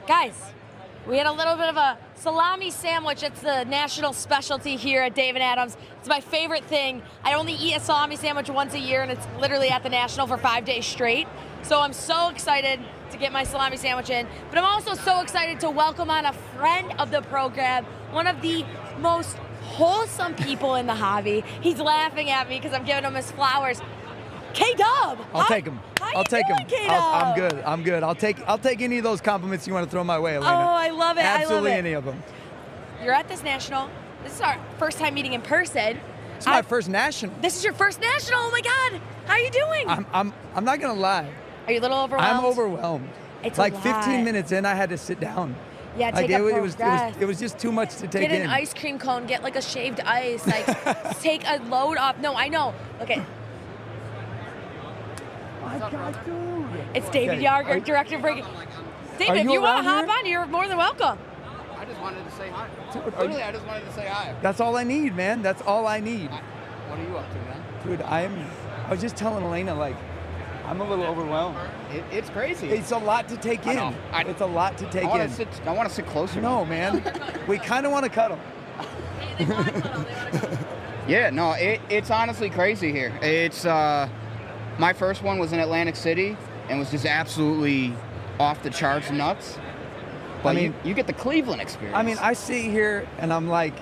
Guys, we had a little bit of a salami sandwich. It's the national specialty here at Dave & Adams. It's my favorite thing. I only eat a salami sandwich once a year, and it's literally at the National for 5 days straight. So I'm so excited to get my salami sandwich in. But I'm also so excited to welcome on a friend of the program, one of the most wholesome people in the hobby. He's laughing at me because I'm giving him his flowers. K-Dub. I'll take him. I'll take him. I'm good. I'm good. I'll take any of those compliments you want to throw my way, Alaina. Oh, I love it. Absolutely I love it. any of them. You're at this national. This is our first time meeting in person. It's my first national. This is your first national. Oh my God. How are you doing? I'm not gonna lie. Are you a little overwhelmed? I'm overwhelmed. It's like a lot. 15 minutes in, I had to sit down. Yeah, take like a breath. it was just too much to take in. Get an ice cream cone. Get like a shaved ice. Like take a load off. No, I know. Okay. My God, dude. It's David Okay. Yarger, director of breaking. David, if you you want to around hop on, you're more than welcome. I just wanted to say hi. Dude, Literally, I just wanted to say hi. That's all I need, man. That's all I need. What are you up to, man? Dude, I was just telling Alaina, like, I'm a little overwhelmed. It's crazy. It's a lot to take I in. know. It's a lot to take I in. want to sit closer. No, man. We kind of want to cuddle. Yeah, no, it's honestly crazy here. It's my first one was in Atlantic City and was just absolutely off the charts nuts. But I mean, you get the Cleveland experience. I mean, I sit here and I'm like,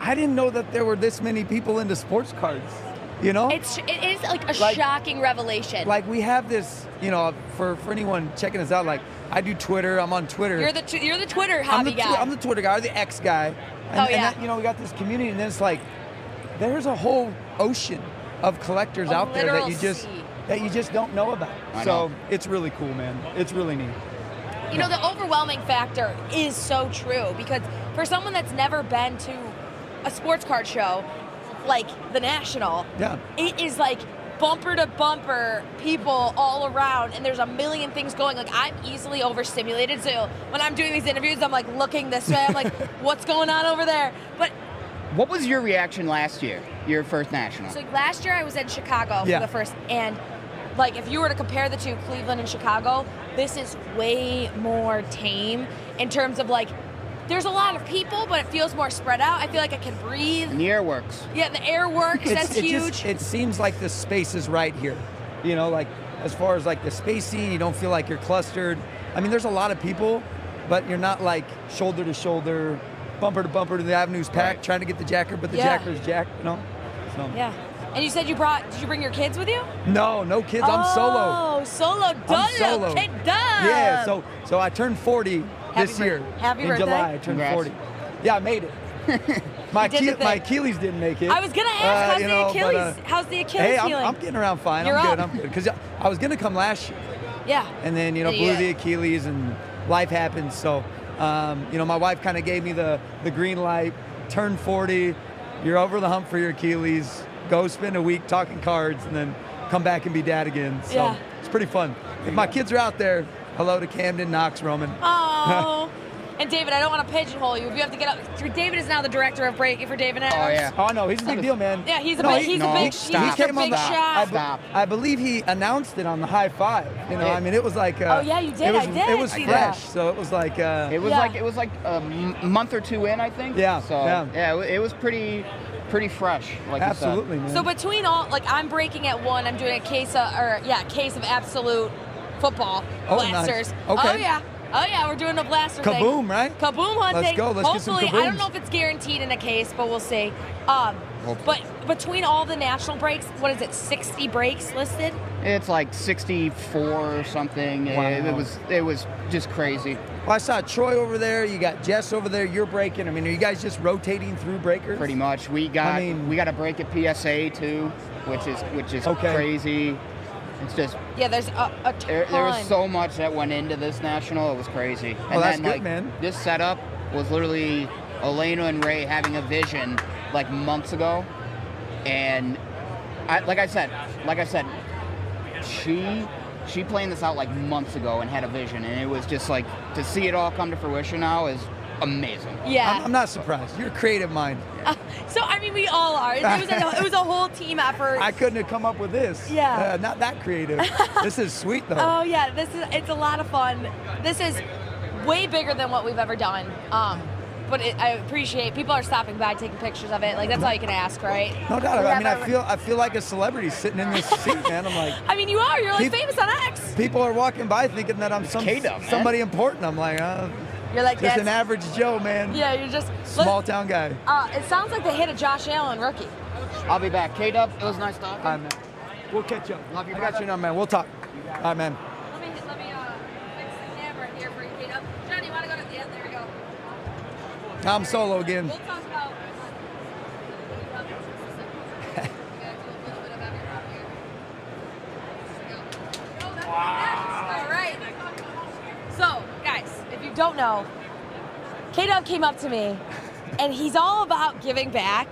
I didn't know that there were this many people into sports cards. You know? It is like a shocking revelation. Like we have this, you know, for anyone checking us out, like I do Twitter, I'm on Twitter. You're the Twitter hobby guy. I'm the Twitter guy, or the X guy. And, Oh, yeah. And that, you know, we got this community, and then it's like, there's a whole ocean of collectors out there that you just don't know about. So it's really cool, man. It's really neat. You know, the overwhelming factor is so true because for someone that's never been to a sports card show like the National, Yeah. it is like bumper to bumper people all around and there's a million things going. Like I'm easily overstimulated, so when I'm doing these interviews I'm like looking this way, I'm like what's going on over there? But what was your reaction last year, your first national? so last year I was in Chicago Yeah. for the first, and like if you were to compare the two, Cleveland and Chicago, this is way more tame in terms of like there's a lot of people, but it feels more spread out. I feel like I can breathe. And the air works. Yeah, the air works. That's huge. It seems like the space is right here. You know, like as far as like the spacing, you don't feel like you're clustered. I mean, there's a lot of people, but you're not like shoulder to shoulder, bumper to bumper to the avenues packed, trying to get the jacker, but the jacker's jacked, you know? So. Yeah. And you said did you bring your kids with you? No kids. I'm solo. Oh, solo. I'm solo. Kid dub. Yeah, so I turned 40 this year. Happy in birthday. July, I turned Congrats. 40. Yeah, I made it. My did the thing. my Achilles didn't make it. I was gonna ask, how's you the know, Achilles? but, How's the Achilles hey, feeling? I'm getting around fine. You're I'm up. good. Because I was gonna come last year, Yeah. and then you know blew the Achilles, and life happens. So you know, my wife kind of gave me the green light. Turned 40, you're over the hump for your Achilles. Go spend a week talking cards, and then come back and be dad again. So it's pretty fun. If my kids are out there, hello to Camden, Knox, Roman. Oh. And David, I don't want to pigeonhole you. If you have to get up, David is now the director of breaking for David Adams. Oh, yeah. Oh no, he's a big deal, man. Yeah, he's a No, big, he- he's no, a big, stop. he's He a came on big the- shot. Stop. I believe he announced it on the high five. You know, I mean, it was like. Oh, yeah, you did. It was, I did It was see fresh, that. so it was like. It was like a month or two in, I think. Yeah, So yeah. it was pretty fresh. Like Absolutely, you man. So between all, like I'm breaking at 1, I'm doing a case of absolute football Oh, nice. blasters. Okay. Oh yeah, we're doing a blaster thing. Kaboom, right? Kaboom hunting. Let's go. Let's get some Hopefully, I don't kabooms. know if it's guaranteed in a case, but we'll see. But between all the national breaks, what is it? 60 breaks listed? It's like 64 or something. Wow. It was just crazy. Well, I saw Troy over there. You got Jess over there. You're breaking. I mean, are you guys just rotating through breakers? Pretty much. We got a break at PSA too, which is Okay. crazy. It's just Yeah, there's a ton. there was so much that went into this national. It was crazy. Well, that's good, man. This setup was literally Alaina and Ray having a vision like months ago, and like I said, she planned this out like months ago and had a vision, and it was just like to see it all come to fruition now is amazing. Yeah. I'm not surprised. You're a creative mind. So I mean, we all are. It was a whole team effort. I couldn't have come up with this. Yeah. Not that creative. This is sweet though. Oh yeah, it's a lot of fun. This is way bigger than what we've ever done. But I appreciate people are stopping by, taking pictures of it. Like that's all you can ask, right? No doubt. I mean, I feel like a celebrity sitting in this seat, man. I'm like. I mean, you are. You're like famous on X. People are walking by thinking that I'm somebody important. I'm like, you're like just an average Joe, man. Yeah, you're just small town guy. It sounds like they hit a Josh Allen rookie. I'll be back. K-Dub, it was nice talking. All right, man. We'll catch up. Love you, I got your number, man. We'll talk. All right, man. Let me fix the camera here for you, K-Dub. Johnny, you want to go to the end? There we go. I'm solo again. We'll talk about. All right. So, guys, if you don't know, K-Dub came up to me, and he's all about giving back,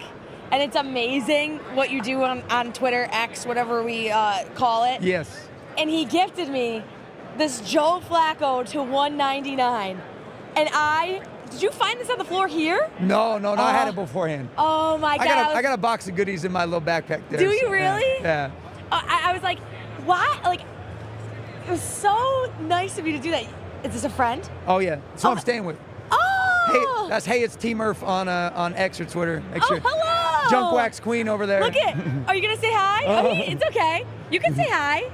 and it's amazing what you do on Twitter, X, whatever we call it. Yes. And he gifted me this Joe Flacco to $199, and did you find this on the floor here? No, I had it beforehand. Oh my God! I got a box of goodies in my little backpack there. Do you really? Yeah. I was like, why? Like, it was so nice of you to do that. Is this a friend? Oh yeah, that's who I'm staying with. Oh. Hey, it's T Murph on X or Twitter. Make sure. Hello. Junk Wax Queen over there. Look it. Are you gonna say hi? Oh, it's okay. You can say hi.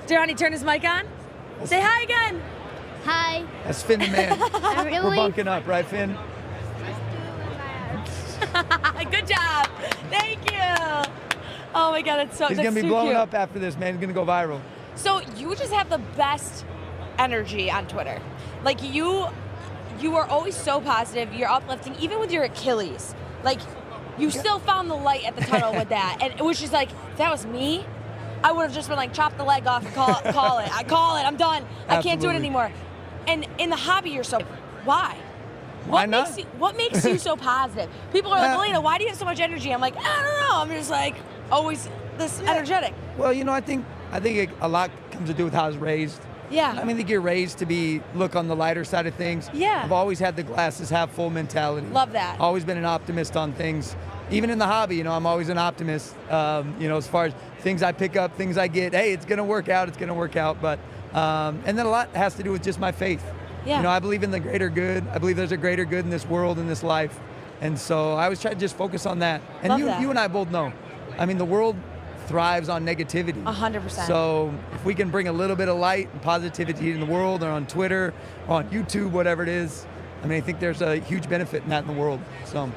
Johnny, turn his mic on. Say hi again. Hi. That's Finn the man. Really? We're bunking up, right, Finn? Good job. Thank you. Oh my God, that's He's gonna be so blowing cute. up after this, man. He's gonna go viral. So you just have the best energy on Twitter. Like you are always so positive. You're uplifting, even with your Achilles. Like you still found the light at the tunnel with that, and it was just like if that was me, I would have just been like chop the leg off and call it. I call it. I'm done. I can't do it Absolutely. anymore. And in the hobby, you're so why? Why not? What makes you so positive? People are like, Alaina, why do you have so much energy? I'm like, I don't know. I'm just like always this energetic. Well, I think a lot comes to do with how I was raised. Yeah. I mean, I think you're raised to look on the lighter side of things. Yeah. I've always had the glasses half full mentality. Love that. Always been an optimist on things. Even in the hobby, I'm always an optimist. As far as things I pick up, things I get, hey, it's gonna work out. But and then a lot has to do with just my faith. Yeah. I believe in the greater good. I believe there's a greater good in this world, in this life. And so I always try to just focus on that. And Love you that. and I both know. I mean, the world thrives on negativity. 100%. So if we can bring a little bit of light and positivity in the world, or on Twitter, or on YouTube, whatever it is, I mean, I think there's a huge benefit in that in the world. So.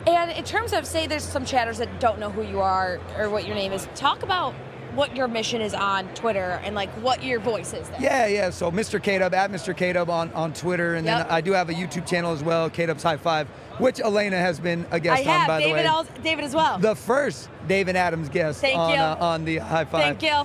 And in terms of, say there's some chatters that don't know who you are or what your name is, talk about what your mission is on Twitter and like what your voice is there. Yeah. So Mr. K-Dub, at Mr. K-Dub on Twitter. And then I do have a YouTube channel as well, K-Dub's High Five, which Alaina has been a guest on, by the way. David as well. The first David Adams guest on the High Five. Thank you.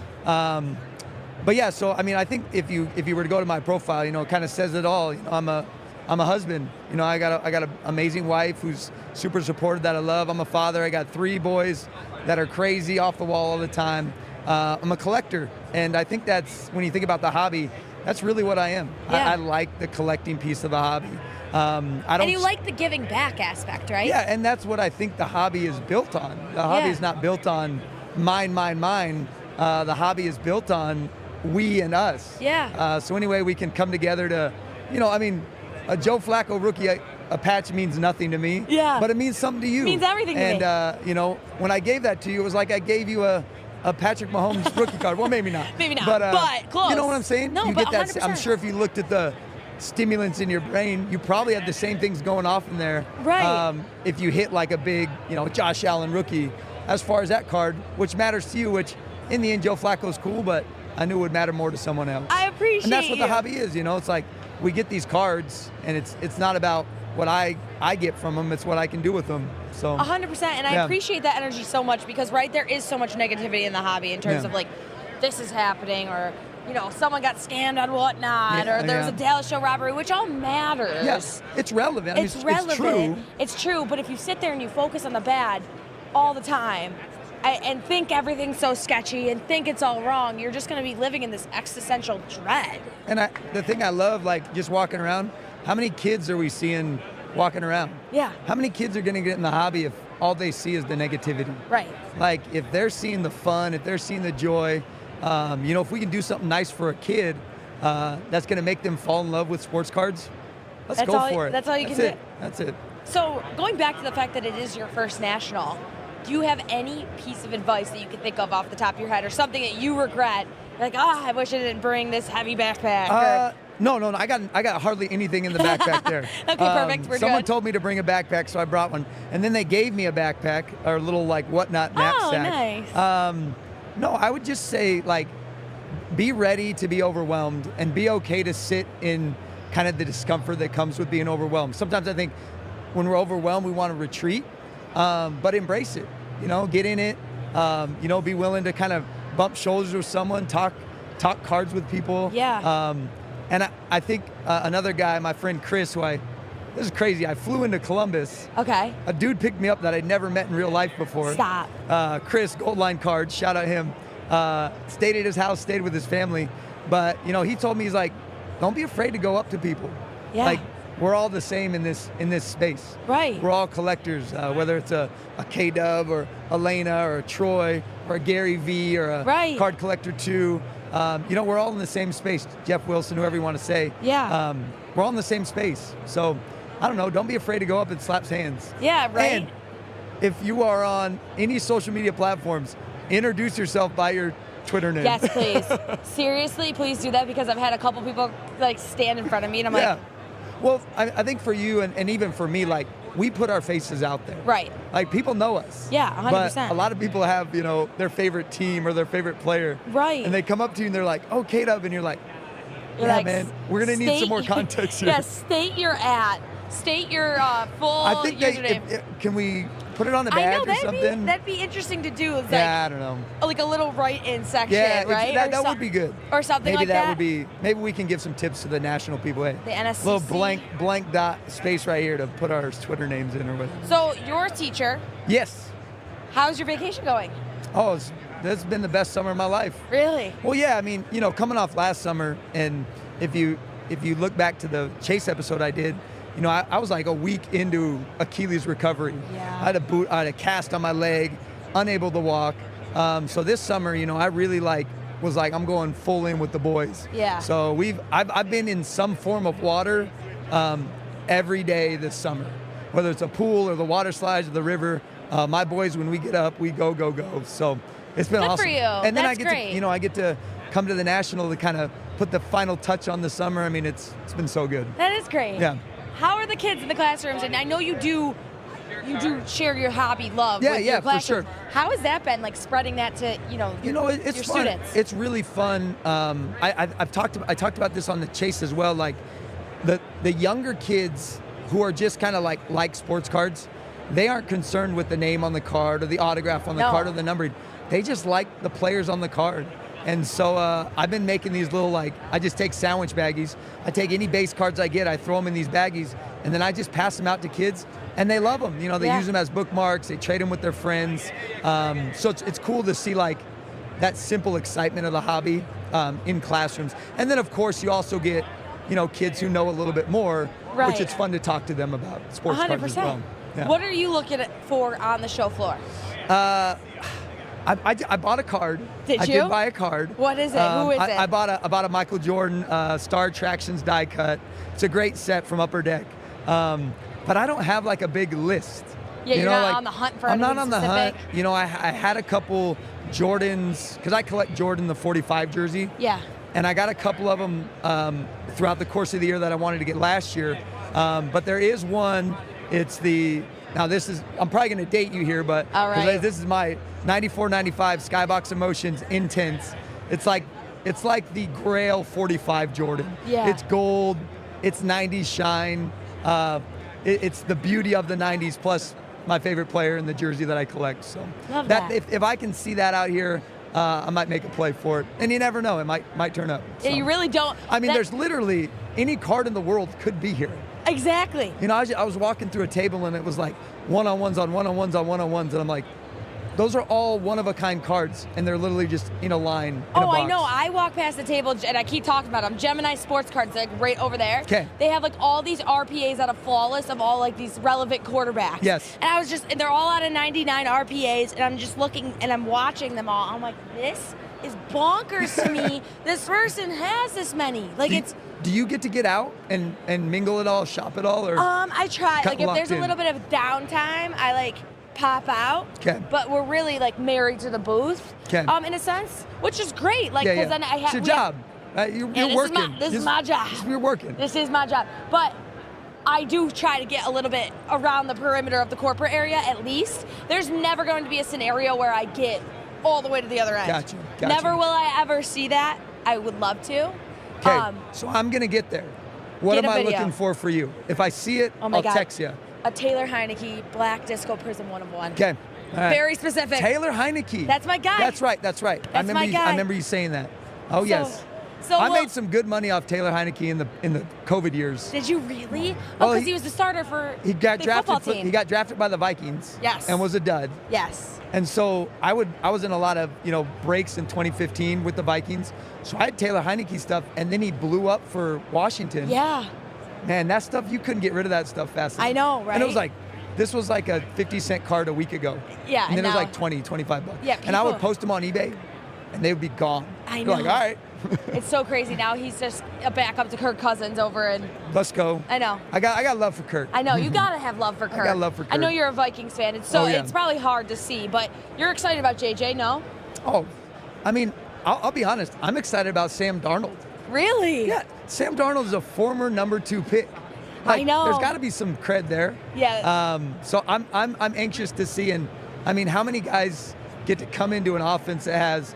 But yeah, so I mean, I think if you were to go to my profile, it kind of says it all. I'm a husband. I got an amazing wife who's super supportive, that I love. I'm a father. I got 3 boys that are crazy, off the wall all the time. I'm a collector, and I think that's, when you think about the hobby, that's really what I am. Yeah. I like the collecting piece of the hobby. And you like the giving back aspect, right? Yeah, and that's what I think the hobby is built on. The hobby is not built on mine. The hobby is built on we and us. Yeah. So anyway, we can come together to, a Joe Flacco rookie, a patch means nothing to me. Yeah. But it means something to you. It means everything to me. And, when I gave that to you, it was like I gave you a Patrick Mahomes rookie card. Well, maybe not. Maybe not, but close. You know what I'm saying? No, you but get that. 100%. I'm sure if you looked at the stimulants in your brain, you probably had the same things going off in there. Right. If you hit like a big, Josh Allen rookie, as far as that card, which matters to you, which in the end, Joe Flacco's cool, but I knew it would matter more to someone else. I appreciate And that's what you. the hobby is, It's like we get these cards, and it's not about what I get from them, it's what I can do with them. So 100%, and I appreciate that energy so much because, right, there is so much negativity in the hobby in terms of like, this is happening, or someone got scammed on whatnot, or there was a Dallas show robbery, which all matters. Yes, it's relevant. It's relevant. It's true. It's true, but if you sit there and you focus on the bad all the time, and think everything's so sketchy and think it's all wrong, you're just going to be living in this existential dread. And the thing I love, like just walking around, how many kids are we seeing walking around? Yeah. How many kids are going to get in the hobby if all they see is the negativity? Right. Like if they're seeing the fun, if they're seeing the joy, if we can do something nice for a kid, that's going to make them fall in love with sports cards, let's That's go all- for it. that's all you That's can it. do. That's it. So going back to the fact that it is your first national, do you have any piece of advice that you could think of off the top of your head, or something that you regret? Like, I wish I didn't bring this heavy backpack. Or, No. I got hardly anything in the backpack there. Okay, perfect. We're Someone good. told me to bring a backpack, so I brought one. And then they gave me a backpack, or a little like whatnot knapsack. nice. No, I would just say like, be ready to be overwhelmed and be okay to sit in kind of the discomfort that comes with being overwhelmed. Sometimes I think when we're overwhelmed, we want to retreat, but embrace it. Get in it. Be willing to kind of bump shoulders with someone, talk cards with people. Yeah. And I think another guy, my friend Chris, this is crazy. I flew into Columbus. Okay. A dude picked me up that I'd never met in real life before. Stop. Chris, Gold Line Cards, shout out him. Stayed at his house, stayed with his family. But, he told me, he's like, don't be afraid to go up to people. Yeah. Like, we're all the same in this space. Right. We're all collectors, whether it's a K-Dub or Alaina or a Troy or a Gary V or a Right. Card Collector 2. We're all in the same space. Jeff Wilson, whoever you want to say. Yeah. We're all in the same space. So, I don't know, don't be afraid to go up and slap hands. Yeah, right. And if you are on any social media platforms, introduce yourself by your Twitter name. Yes, please. Seriously, please do that, because I've had a couple people like stand in front of me and I'm Yeah. like, Well, I think for you and even for me, like, we put our faces out there. right. Like, people know us. Yeah, 100%. But a lot of people have, their favorite team or their favorite player. Right. And they come up to you and they're like, oh, K-Dub, and you're like, You're yeah, like, man, we're going to need some more context here. Yes, state your state your full I think username. can we put it on the I badge know, or something? that'd be interesting to do. It's Yeah, I don't know. like a little write-in section, Yeah, right? that would be good. Or something maybe like that. Would be. Maybe we can give some tips to the national people. Hey, The NSCC. little blank dot space right here to put our Twitter names in or whatever. So you're a teacher. Yes. How's your vacation going? Oh, this has been the best summer of my life. Really? Well, yeah. I mean, coming off last summer, and if you look back to the Chase episode I did, I was like a week into Achilles recovery. Yeah. I had a cast on my leg, unable to walk. So this summer, I really was like, I'm going full in with the boys. Yeah. So I've been in some form of water every day this summer, whether it's a pool or the water slides or the river. My boys, when we get up, we go. So it's been Good awesome. for you. And then That's I get great. to, I get to come to the national to kind of put the final touch on the summer. I mean, it's been so good. That is great. Yeah. How are the kids in the classrooms? And I know you do share your hobby love with your for classroom. sure. How has that been, like spreading that to It's your fun. students? It's really fun. I talked about this on the Chase as well. Like the younger kids who are just kind of like sports cards, they aren't concerned with the name on the card or the autograph on the No. card or the numbering. They just like the players on the card. And so I've been making these little, I just take sandwich baggies. I take any base cards I get, I throw them in these baggies, and then I just pass them out to kids, and they love them. They use them as bookmarks. They trade them with their friends. So it's cool to see that simple excitement of the hobby in classrooms. And then of course you also get, kids who know a little bit more, Right. which it's fun to talk to them about sports cards as well. Yeah. What are you looking for on the show floor? I bought a card. Did I you? did buy a card. What is it? Who is it? I bought a Michael Jordan Star Attractions die cut. It's a great set from Upper Deck. But I don't have a big list. Yeah, you're not on the hunt for I'm not anything on the hunt. specific? I had a couple Jordans, because I collect Jordan the 45 jersey. Yeah. And I got a couple of them throughout the course of the year that I wanted to get last year. But there is one. I'm probably going to date you here, but All right. this is my 94-95 Skybox Emotions Intense. It's like the Grail 45 Jordan. Yeah. It's gold. It's 90s shine. It's the beauty of the 90s plus my favorite player in the jersey that I collect. So Love that. if I can see that out here, I might make a play for it. And you never know, it might turn up. Yeah, So. you really don't. I mean, there's literally any card in the world could be here. Exactly. I was walking through a table and it was like one-on-ones on one-on-ones on one-on-ones, and I'm like, those are all one-of-a-kind cards, and they're literally just in a line in a box. I know. I walk past the table and I keep talking about them. Gemini sports cards, right over there. 'Kay. They have all these RPAs out of Flawless of all these relevant quarterbacks. Yes. And they're all out of 99 RPAs, and I'm just looking and I'm watching them all. I'm like, this is bonkers to me. This person has this many. Like Do you get out and mingle it all, shop it all, or? I try. Like if there's in? a little bit of downtime, I like pop out. Okay. But we're really like married to the booth. Okay. In a sense, which is great. Like because then I have. It's your job. You're working. This is my job. You're working. This is my job. But I do try to get a little bit around the perimeter of the corporate area at least. There's never going to be a scenario where I get all the way to the other end. Gotcha. Never will I ever see that. I would love to. Okay, so I'm going to get there. What Get am a I video. looking for you? If I see it, Oh my I'll God. text you. A Taylor Heineke Black Disco Prism 1 of 1. Okay. All right. Very specific. Taylor Heineke. That's my guy. That's right. I remember you saying that. Oh, yes. So I made some good money off Taylor Heineke in the COVID years. Did you really? Well, Because he was the starter for He got the football drafted. team. He got drafted by the Vikings. Yes. And was a dud. Yes. And so I was in a lot of breaks in 2015 with the Vikings. So I had Taylor Heineke stuff, and then he blew up for Washington. Yeah. Man, that stuff, you couldn't get rid of that stuff fast enough. I know, right? And it was like, this was like a 50-cent card a week ago. Yeah, And then it was now- like 20, 25 bucks. Yeah, and I would people- post them on eBay, and they would be gone. I You're know. like, all right, It's so crazy now. He's just a backup to Kirk Cousins over in. let's go. I know. I got love for Kirk. I know. You gotta have love for Kirk. got love for I know Kirk. you're a Vikings fan. It's so Oh, yeah. it's probably hard to see, but you're excited about JJ, no? Oh, I mean, I'll be honest. I'm excited about Sam Darnold. Really? Yeah, Sam Darnold is a former number 2 pick. I know. There's got to be some cred there. Yeah. So I'm anxious to see, and I mean, how many guys get to come into an offense that has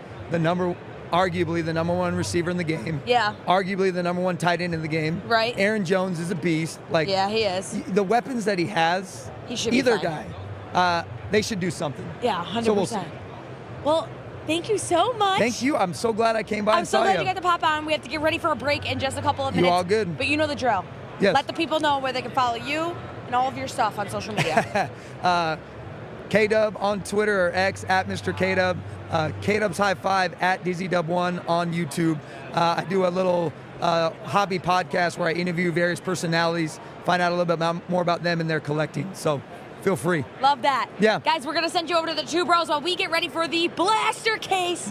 arguably the number 1 receiver in the game. Yeah. Arguably the number 1 tight end in the game. Right. Aaron Jones is a beast. Like, Yeah, he is. the weapons that he has. He should be either fine. guy. They should do something. Yeah, 100%. So we'll see. Well, thank you so much. Thank you. I'm so glad I came by I'm and so saw glad you. you got to pop on. We have to get ready for a break in just a couple of You minutes. all good? But you know the drill. Yes. Let the people know where they can follow you and all of your stuff on social media. K-Dub on Twitter or X at Mr. K-Dub. K-Dub's High Five at DizzyDub1 on YouTube. I do a little hobby podcast where I interview various personalities, find out a little bit more about them and their collecting. So feel free. Love that. Yeah. Guys, we're going to send you over to the Two Bros while we get ready for the blaster case.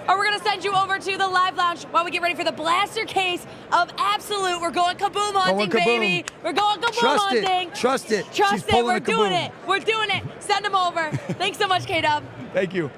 Or we're going to send you over to the Live Lounge while we get ready for the blaster case of Absolute. We're going kaboom hunting, kaboom. baby. We're going kaboom Trust hunting. it. Trust it. Trust She's it. pulling We're a doing kaboom. it. We're doing it. Send them over. Thanks so much, K-Dub. Thank you.